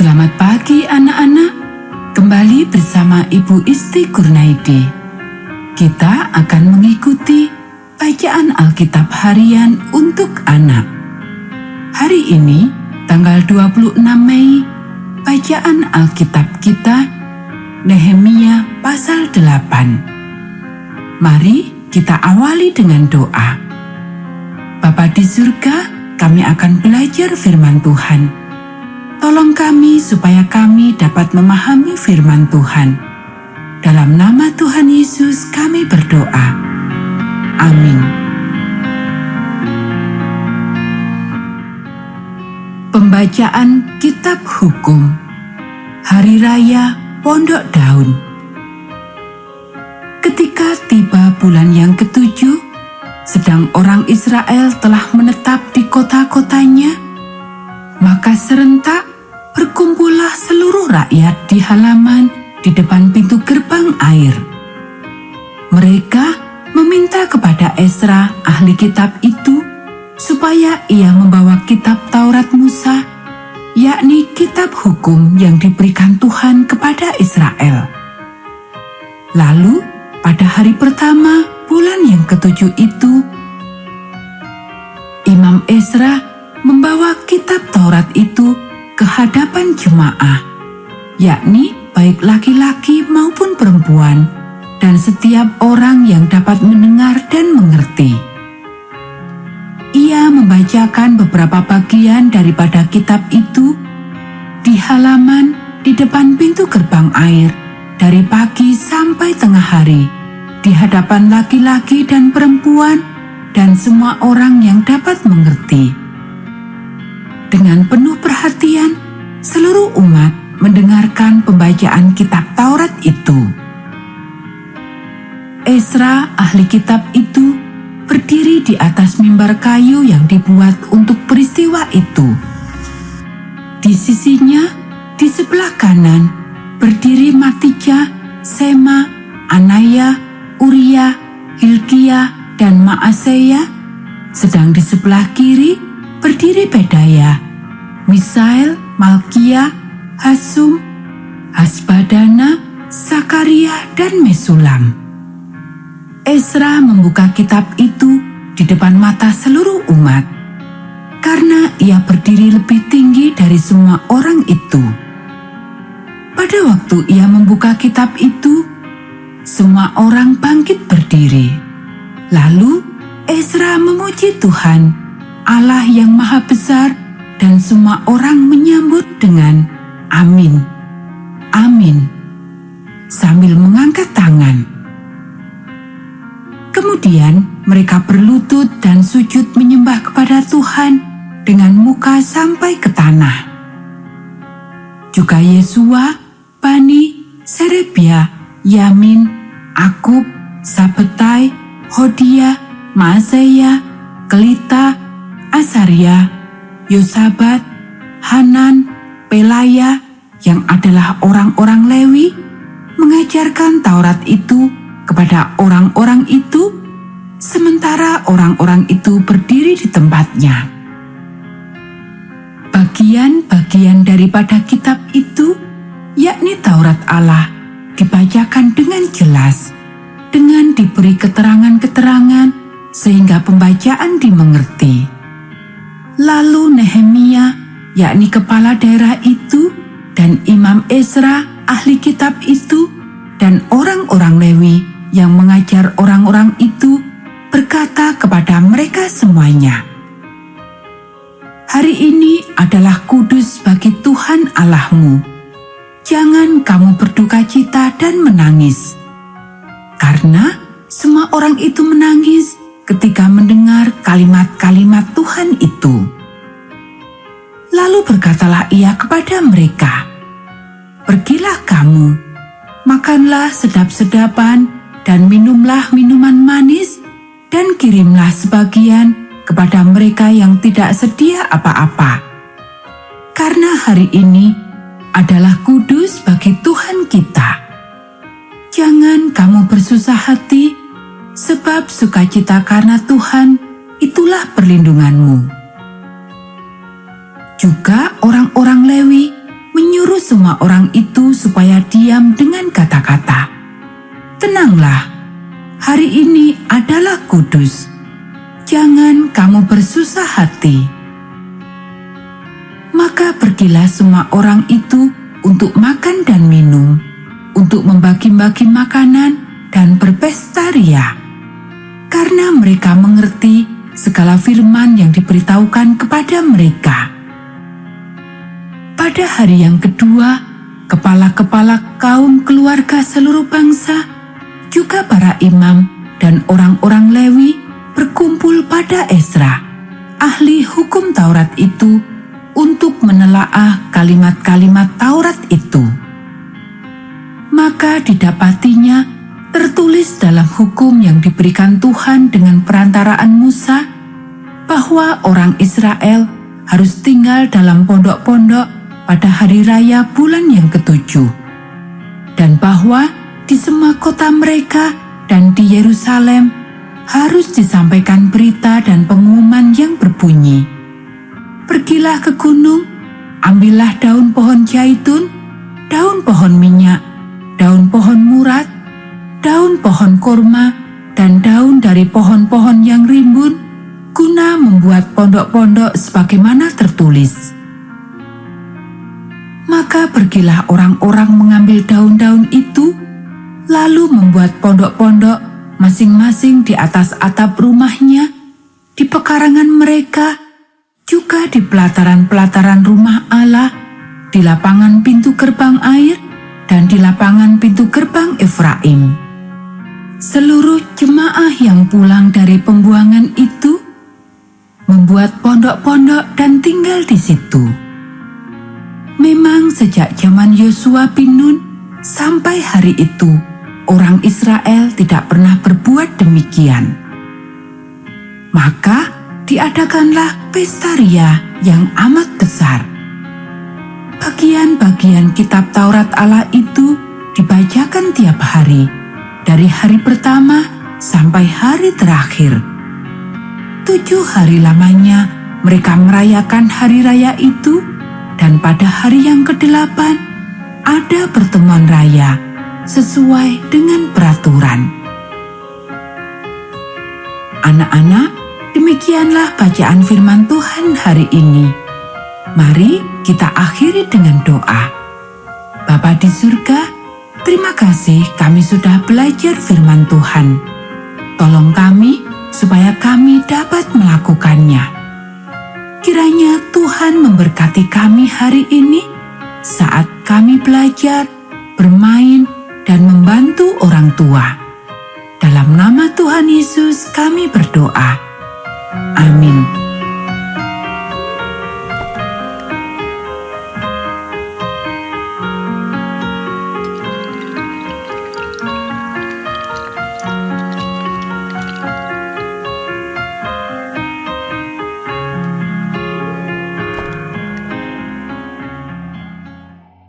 Selamat pagi anak-anak, kembali bersama Ibu Isti Kurnaidi. Kita akan mengikuti bacaan Alkitab harian untuk anak. Hari ini, tanggal 26 Mei, bacaan Alkitab kita, Nehemia pasal 8. Mari kita awali dengan doa. Bapa di surga, kami akan belajar firman Tuhan. Tolong kami supaya kami dapat memahami firman Tuhan. Dalam nama Tuhan Yesus kami berdoa. Amin. Pembacaan Kitab Hukum Hari Raya Pondok Daun. Ketika tiba bulan yang ketujuh, sedang orang Israel telah menetap di kota-kotanya, maka serentak berkumpullah seluruh rakyat di halaman di depan pintu gerbang air. Mereka meminta kepada Ezra, ahli kitab itu, supaya ia membawa kitab Taurat Musa, yakni kitab hukum yang diberikan Tuhan kepada Israel. Lalu, pada hari pertama bulan yang ketujuh itu, Imam Ezra membawa kitab Taurat itu ke hadapan jemaah, yakni baik laki-laki maupun perempuan, dan setiap orang yang dapat mendengar dan mengerti. Ia membacakan beberapa bagian daripada kitab itu di halaman di depan pintu gerbang air dari pagi sampai tengah hari, di hadapan laki-laki dan perempuan dan semua orang yang dapat mengerti. Dengan penuh perhatian, seluruh umat mendengarkan pembacaan kitab Taurat itu. Ezra, ahli kitab itu, berdiri di atas mimbar kayu yang dibuat untuk peristiwa itu. Di sisinya, di sebelah kanan, berdiri Matija, Sema, Anaya, Uria, Hilkia, dan Maaseya, sedang di sebelah kiri berdiri Pedaya, Misael, Malkia, Hasum, Hasbadana, Sakaria, dan Mesulam. Ezra membuka kitab itu di depan mata seluruh umat, karena ia berdiri lebih tinggi dari semua orang itu. Pada waktu ia membuka kitab itu, semua orang bangkit berdiri. Lalu Ezra memuji Tuhan, Allah yang Maha Besar, dan semua orang menyambut dengan Amin, Amin, sambil mengangkat tangan. Kemudian mereka berlutut dan sujud menyembah kepada Tuhan dengan muka sampai ke tanah. Juga Yesua, Bani, Serebia, Yamin, Akub, Sabetai, Hodia, Maaseya, Kelita, Asaria, Yosabat, Hanan, Pelaya, yang adalah orang-orang Lewi, mengajarkan Taurat itu kepada orang-orang itu, sementara orang-orang itu berdiri di tempatnya. Bagian-bagian daripada kitab itu, yakni Taurat Allah, dibacakan dengan jelas, dengan diberi keterangan-keterangan, sehingga pembacaan dimengerti. Lalu Nehemia, yakni kepala daerah itu, dan Imam Ezra, ahli kitab itu, dan orang-orang Lewi yang mengajar orang-orang itu, berkata kepada mereka semuanya, "Hari ini adalah kudus bagi Tuhan Allahmu. Jangan kamu berduka cita dan menangis." Karena semua orang itu menangis ketika mendengar kalimat-kalimat Tuhan itu. Lalu berkatalah ia kepada mereka, "Pergilah kamu, makanlah sedap-sedapan dan minumlah minuman manis, dan kirimlah sebagian kepada mereka yang tidak sedia apa-apa. Karena hari ini adalah kudus bagi Tuhan kita. Jangan kamu bersusah hati, sebab sukacita karena Tuhan itulah perlindunganmu." Juga orang-orang Lewi menyuruh semua orang itu supaya diam dengan kata-kata, "Tenanglah, hari ini adalah kudus. Jangan kamu bersusah hati." Maka pergilah semua orang itu untuk makan dan minum, untuk membagi-bagi makanan dan berpesta ria, karena mereka mengerti segala firman yang diberitahukan kepada mereka. Pada hari yang kedua, kepala-kepala kaum keluarga seluruh bangsa, juga para imam dan orang-orang Lewi berkumpul pada Ezra, ahli hukum Taurat itu, untuk menelaah kalimat-kalimat Taurat itu. Maka didapatinya tertulis dalam hukum yang diberikan Tuhan dengan perantaraan Musa, bahwa orang Israel harus tinggal dalam pondok-pondok pada hari raya bulan yang ketujuh, dan bahwa di semua kota mereka dan di Yerusalem harus disampaikan berita dan pengumuman yang berbunyi, "Pergilah ke gunung, ambillah daun pohon zaitun, daun pohon minyak, daun pohon murat, daun pohon kurma, dan daun dari pohon-pohon yang rimbun, guna membuat pondok-pondok sebagaimana tertulis." Maka pergilah orang-orang mengambil daun-daun itu, lalu membuat pondok-pondok masing-masing di atas atap rumahnya, di pekarangan mereka, juga di pelataran-pelataran rumah Allah, di lapangan pintu gerbang air, dan di lapangan pintu gerbang Efraim. Seluruh jemaah yang pulang dari pembuangan itu membuat pondok-pondok dan tinggal di situ. Memang sejak zaman Yosua bin Nun sampai hari itu, orang Israel tidak pernah berbuat demikian. Maka diadakanlah pesta ria yang amat besar. Bagian-bagian kitab Taurat Allah itu dibacakan tiap hari, dari hari pertama sampai hari terakhir. 7 hari lamanya mereka merayakan hari raya itu, dan pada hari yang ke-8 ada pertemuan raya sesuai dengan peraturan. Anak-anak, demikianlah bacaan firman Tuhan hari ini. Mari kita akhiri dengan doa. Bapa di surga, terima kasih kami sudah belajar firman Tuhan. Tolong kami supaya kami dapat melakukannya. Kiranya Tuhan memberkati kami hari ini saat kami belajar, bermain, dan membantu orang tua. Dalam nama Tuhan Yesus kami berdoa. Amin.